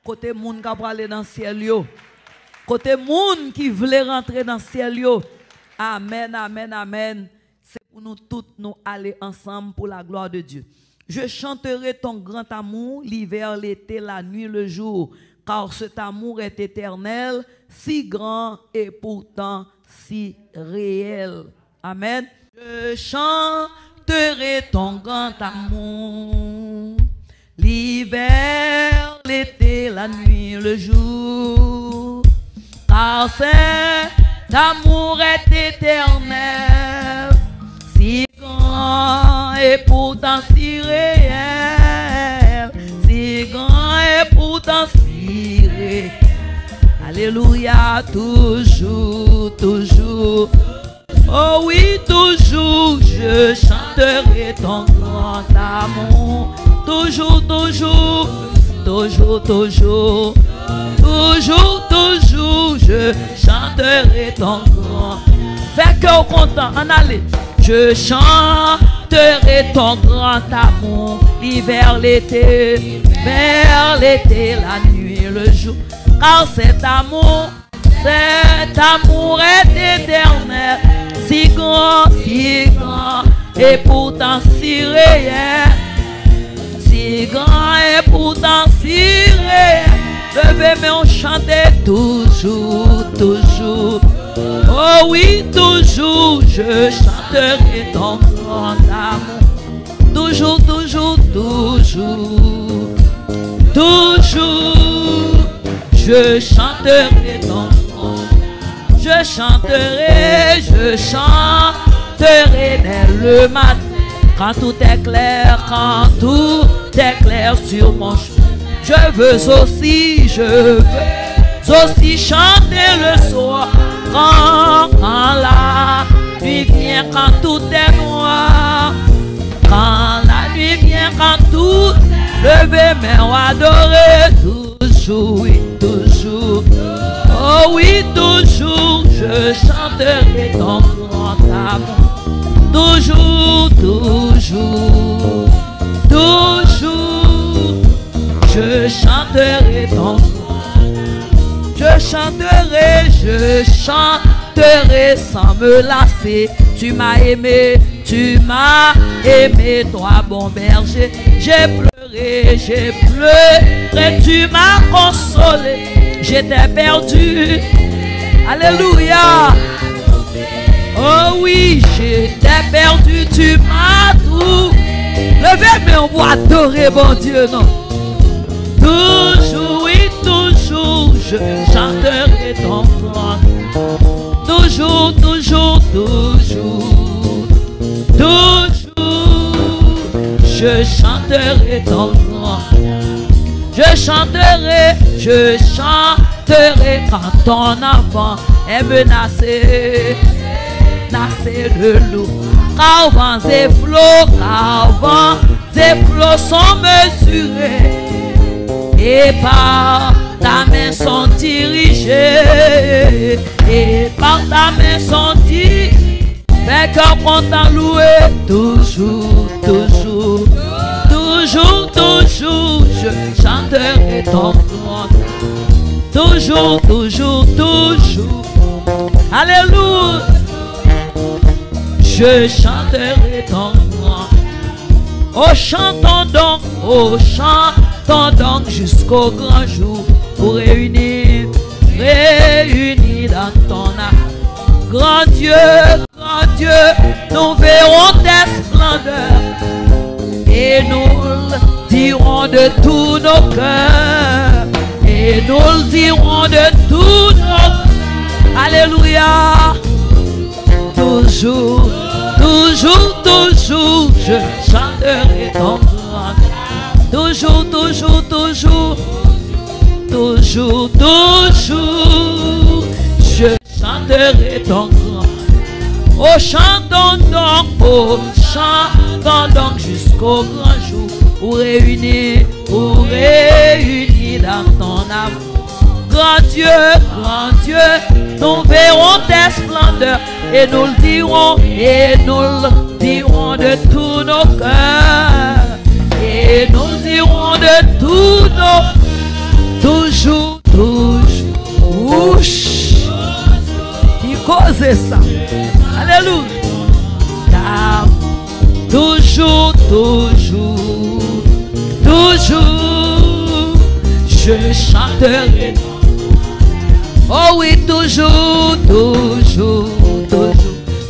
Côté moun qui va aller dans le ciel yo. Côté moun qui voulait rentrer dans le ciel yo. Amen, amen, amen. C'est pour nous tous nous aller ensemble pour la gloire de Dieu. Je chanterai ton grand amour, l'hiver, l'été, la nuit, le jour, car cet amour est éternel, si grand et pourtant si réel. Amen. Je chanterai ton grand amour, l'hiver, l'été, la nuit, le jour, car cet amour est éternel, si grand et pourtant si réel, si grand et pourtant si réel. Alléluia, toujours, toujours. Oh oui, toujours, je chanterai ton grand amour. Toujours, toujours, toujours, toujours. Toujours, toujours, je chanterai ton grand. Fais cœur content, en allez. Je chanterai ton grand amour, l'hiver, l'été, vers l'été, la nuit, le jour. Car cet amour est éternel, si grand, et pourtant si réel. Si grand et pourtant si réel. Levez, mais on chantait toujours, toujours. Oh oui, toujours, je chanterai ton grand amour. Toujours, toujours, toujours. Toujours, je chanterai ton grand. Je chanterai dès le matin. Quand tout est clair, quand tout est clair sur mon chemin. Je veux aussi chanter le soir. Quand la nuit vient, quand tout est noir. Quand la nuit vient, quand tout lever, mais on adorer toujours, oui, toujours. Oh oui, toujours, je chanterai ton grand amour. Toujours, toujours, toujours, je chanterai ton grand. Je chanterai sans me lasser. Tu m'as aimé, toi bon berger. J'ai pleuré, tu m'as consolé. J'étais perdu, alléluia. Oh oui, j'étais perdu, tu m'as tout. Levez, mais on va adorer bon Dieu, non? Toujours, oui, toujours, je chanterai ton grand. Toujours, toujours, toujours, toujours, je chanterai ton grand. Je chanterai quand ton enfant est menacé, le loup. Car vents et flots sont mesurés. Et par ta main sont dirigés. Et par ta main sont dirigés. Fais cœur content louer. Toujours, toujours, toujours, toujours, je chanterai ton grand. Toujours, toujours, toujours. Alléluia. Je chanterai ton grand. Oh, chantons donc jusqu'au grand jour pour réunir dans ton âme. Grand Dieu, nous verrons tes splendeurs et nous le dirons de tous nos cœurs. Et nous le dirons de tous nos... Alléluia. Toujours, toujours, toujours, je chanterai ton grand. Toujours, toujours, toujours, toujours, toujours, je chanterai ton grand. Oh, chantons donc jusqu'au grand jour pour réunir dans ton âme. Grand Dieu, nous verrons tes splendeurs et nous le dirons de tous nos cœurs. Et nous dirons de tous poser ça. Alléluia. Car toujours, toujours, toujours, je chanterai. Oh oui, toujours, toujours, toujours,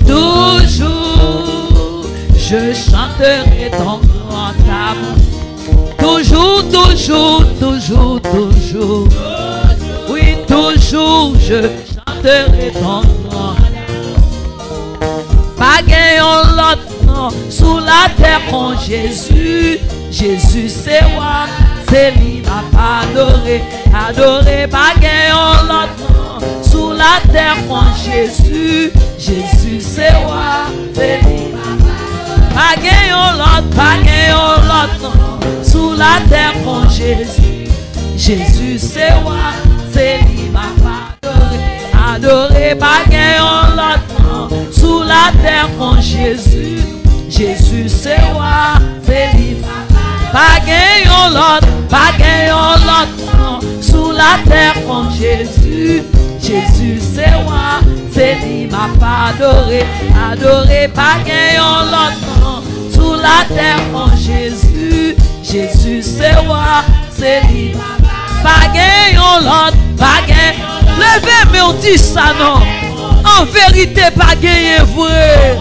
toujours, je chanterai ton grand amour. Toujours, toujours, toujours, toujours, oui, toujours, je chanterai ton grand. Pas gagnant l'autre nom sous la terre con Jésus. Jésus c'est roi, c'est lui m'a adoré, adoré. Pas gagnant l'autre nom sous la terre con Jésus. Jésus c'est roi, c'est lui m'a adoré. Pas gagnant l'autre nom sous la terre con Jésus. Jésus c'est roi, c'est lui m'a adoré, adoré. Pas gagnant l'autre nom sous la terre con Jésus. Jésus c'est roi, c'est lui. Pas gagnant l'autre non, sous la terre con Jésus. Jésus c'est roi, c'est lui m'a adoré, adoré. Pas gagnant l'autre non, sous la terre con Jésus. Jésus c'est roi, c'est lui. Pas gagnant l'autre, pas gagnant. Levez mais on dit ça non. En vérité pas gagné vrai.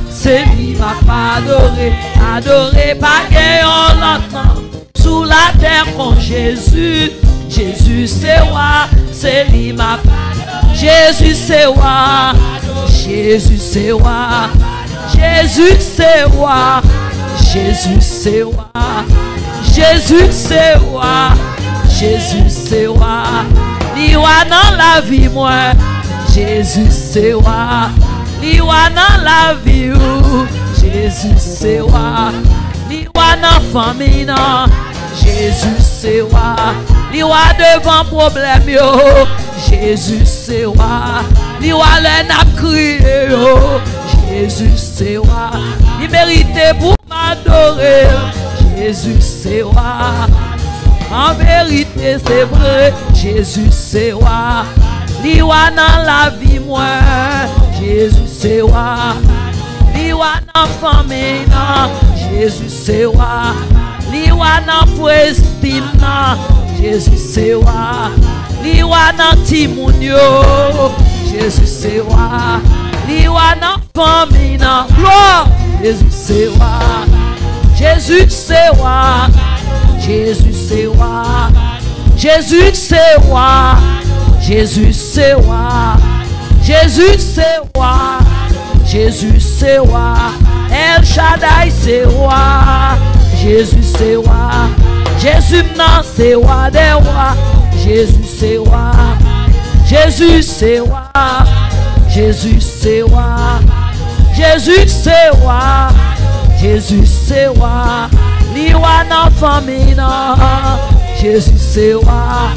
C'est lui m'a adoré, adoré. Pas gagnant l'autre sous la terre con Jésus. Jésus c'est roi, c'est lui m'a adoré. Jésus c'est roi, Jésus c'est roi, Jésus c'est roi, Jésus c'est roi, Jésus c'est roi, Jésus c'est roi. Li roi dans la vie moi, Jésus c'est roi. Li roi dans la vie ou Jésus c'est roi. Li roi dans famille non, Jésus c'est roi. Li roi devant problème yo, Jésus c'est roi. Li roi le n'a crié yo, Jésus c'est roi. Il mérite pour m'adorer, Jésus c'est roi. En vérité c'est vrai, Jésus c'est roi. Li roi dans la vie moi, Jésus c'est roi. Li roi dans famille non, Jésus c'est roi. Li roi dans prestige non, Jésus c'est roi. Li roi dans timounio, Jésus c'est roi. Li roi dans famille non, gloire, Jésus c'est roi. Jésus c'est roi, Jésus c'est roi. Jésus c'est roi, Jésus c'est roi. Jésus c'est roi, Jésus c'est roi. El Shaddai c'est roi, Jésus c'est roi. Jésus non c'est roi des rois, Jésus c'est roi. Jésus c'est roi, Jésus c'est roi. Jésus c'est roi, Jésus c'est roi. Li roi dans famille non, Jésus c'est roi.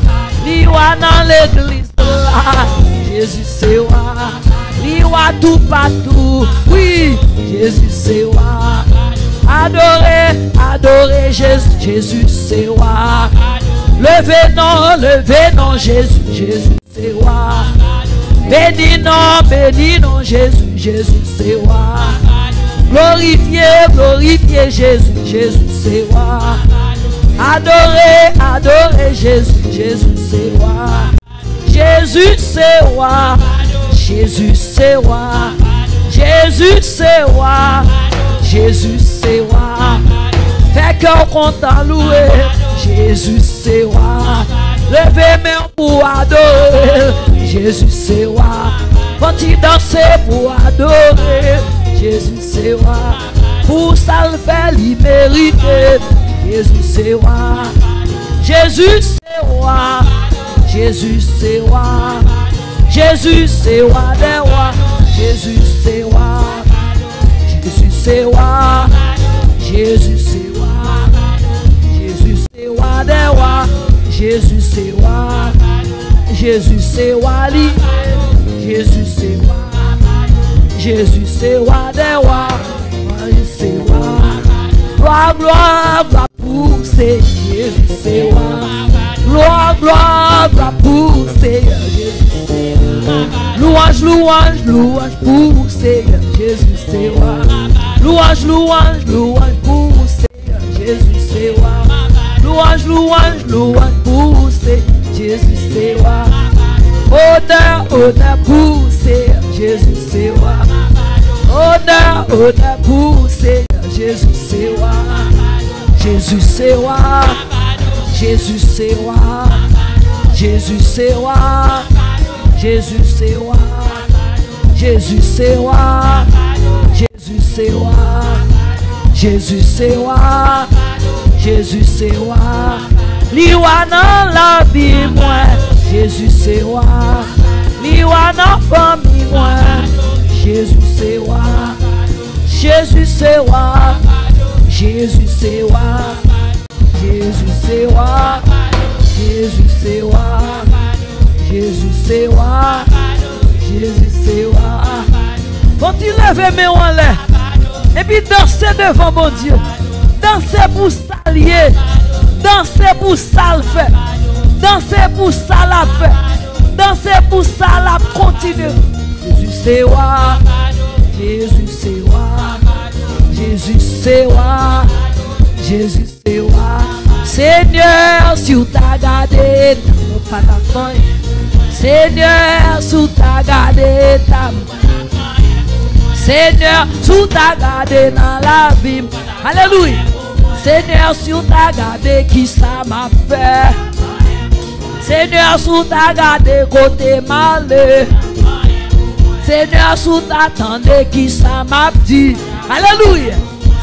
Li roi dans l'église là, Jésus c'est roi. Li roi tout partout, oui, Jésus c'est roi. Adorez, adorez Jésus, Jésus c'est roi. Levez non, Jésus, Jésus c'est roi. Bénis non, Jésus, Jésus c'est roi. Glorifiez, glorifiez Jésus, Jésus c'est roi. Adorez, adorez Jésus, Jésus c'est roi. Jésus c'est roi, Jésus c'est roi. Jésus c'est roi, Jésus c'est roi. Fait cœur content louer, Jésus c'est roi. Levez main pour adorer, Jésus c'est roi. Quand-il danser pour adorer, Jésus c'est roi. Pour ça le fait, il mérite. Jésus c'est roi. Jésus c'est roi. Jésus c'est roi. Jésus c'est roi des rois. Jésus c'est roi. Jésus c'est roi. Jésus c'est roi. Jésus c'est roi des rois. Jésus c'est roi. Jésus c'est roi. Jésus c'est roi. Jésus c'est roi des rois. Jésus c'est roi. Gloire, gloire, gloire pour Seigneur. Jésus c'est roi. Gloire, gloire, gloire pour Seigneur. Jésus c'est roi. Louange, louange, louange pour Seigneur Jésus, c'est roi. Louange, louange, louange pour Seigneur Jésus, c'est roi. Louange, louange, louange pour Seigneur Jésus, c'est roi. Honneur, honneur pour Seigneur Jésus, c'est roi. Honneur, honneur pour Seigneur Jésus, c'est roi. Jésus, c'est roi. Jésus, c'est roi. Jésus, c'est roi. Jésus, c'est roi. Jésus, c'est roi. Jésus, c'est roi. Jésus, c'est roi. Jésus, c'est roi. Liwa dans la vie, moi. Jésus, c'est roi. Liwa dans la famille, moi. Jésus, c'est roi. Jésus, c'est roi. Jésus, c'est roi. Jésus, c'est roi. Jésus, c'est roi. Jésus, c'est roi. Jésus, c'est roi. Faut-il lever mes mains en l'air et puis danser devant mon Dieu? Danser pour s'allier. Danser pour ça le fait. Danser pour ça la fait. Danser pour ça la continue. Jésus, c'est roi. Jésus, c'est roi. Jésus, c'est roi. Jésus, c'est roi. Seigneur, si tu t'as gardé ta main, Seigneur, si tu t'as gardé ta main, Seigneur, si tu t'as gardé dans la vie, alléluia. Seigneur, si tu t'as gardé qui ça m'a fait, Seigneur, si tu t'as gardé côté malé, Seigneur, si tu t'attendais qui ça m'a dit, alléluia.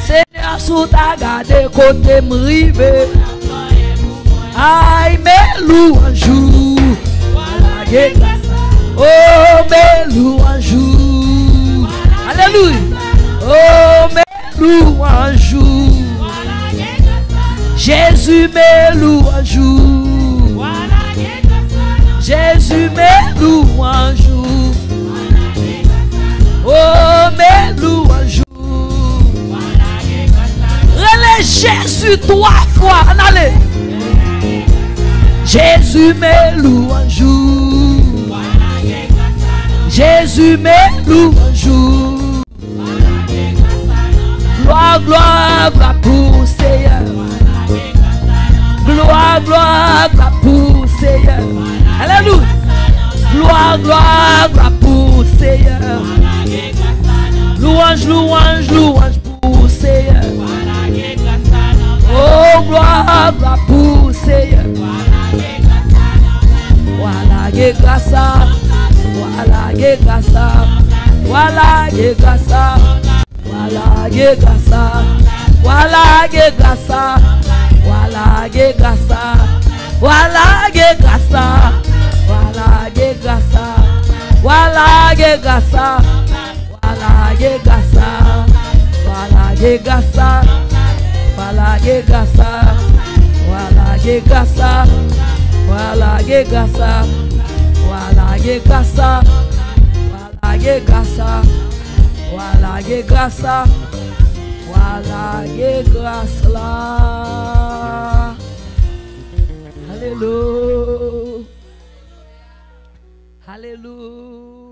Seigneur, si tu t'as gardé côté m'rivé, aïe, mes louanges, oh, mes louanges, alléluia, oh, mes louanges, Jésus, mes louanges, Jésus, mes louanges, oh, mes louanges. Relève Jésus 3 fois, allez. Jésus, mes louanges, Jésus, mes louanges. Gloire, gloire, gloire pour Seigneur. Gloire, gloire, gloire pour Seigneur. Alléluia. Gloire, gloire, gloire pour Seigneur. Louange, louange, louange pour Seigneur. Oh, gloire, gloire pour Seigneur. Voilà, grâce, voilà, grâce, voilà, grâce, voilà, grâce, voilà, grâce, voilà, grâce, voilà, grâce, voilà, grâce, voilà, grâce, voilà, grâce, voilà, grâce, voilà, grâce, voilà, grâce, voilà, grâce, voilà, grâce, voilà, grâce, voilà, grâce, voilà, grâce là. Alléluia. Alléluia.